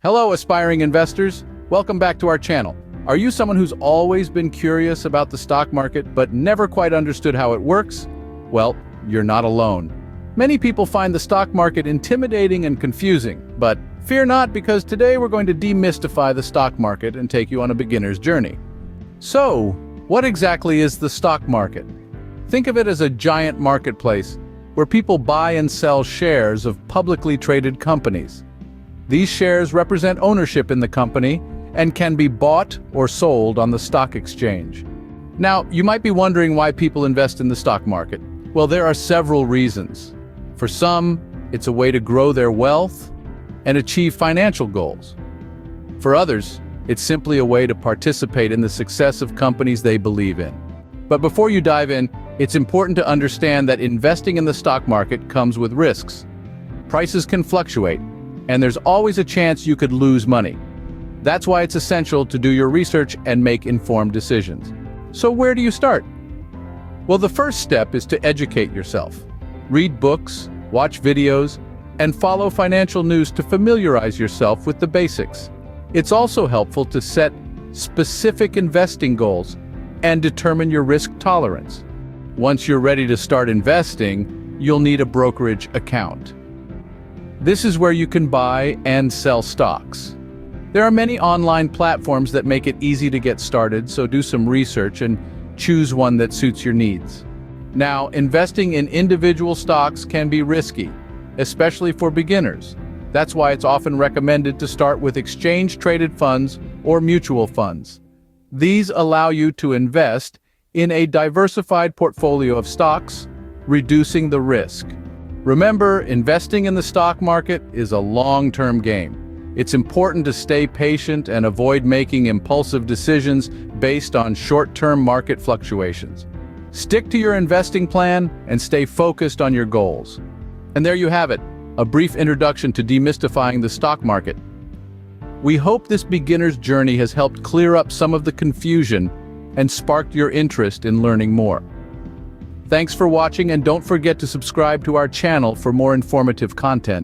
Hello, aspiring investors. Welcome back to our channel. Are you someone who's always been curious about the stock market but never quite understood how it works? Well, you're not alone. Many people find the stock market intimidating and confusing, but fear not, because today we're going to demystify the stock market and take you on a beginner's journey. So, what exactly is the stock market? Think of it as a giant marketplace where people buy and sell shares of publicly traded companies. These shares represent ownership in the company and can be bought or sold on the stock exchange. Now, you might be wondering why people invest in the stock market. Well, there are several reasons. For some, it's a way to grow their wealth and achieve financial goals. For others, it's simply a way to participate in the success of companies they believe in. But before you dive in, it's important to understand that investing in the stock market comes with risks. Prices can fluctuate, and there's always a chance you could lose money. That's why it's essential to do your research and make informed decisions. So where do you start? Well, the first step is to educate yourself. Read books, watch videos, and follow financial news to familiarize yourself with the basics. It's also helpful to set specific investing goals and determine your risk tolerance. Once you're ready to start investing, you'll need a brokerage account. This is where you can buy and sell stocks. There are many online platforms that make it easy to get started, so do some research and choose one that suits your needs. Now, investing in individual stocks can be risky, especially for beginners. That's why it's often recommended to start with exchange-traded funds or mutual funds. These allow you to invest in a diversified portfolio of stocks, reducing the risk. Remember, investing in the stock market is a long-term game. It's important to stay patient and avoid making impulsive decisions based on short-term market fluctuations. Stick to your investing plan and stay focused on your goals. And there you have it, a brief introduction to demystifying the stock market. We hope this beginner's journey has helped clear up some of the confusion and sparked your interest in learning more. Thanks for watching, and don't forget to subscribe to our channel for more informative content.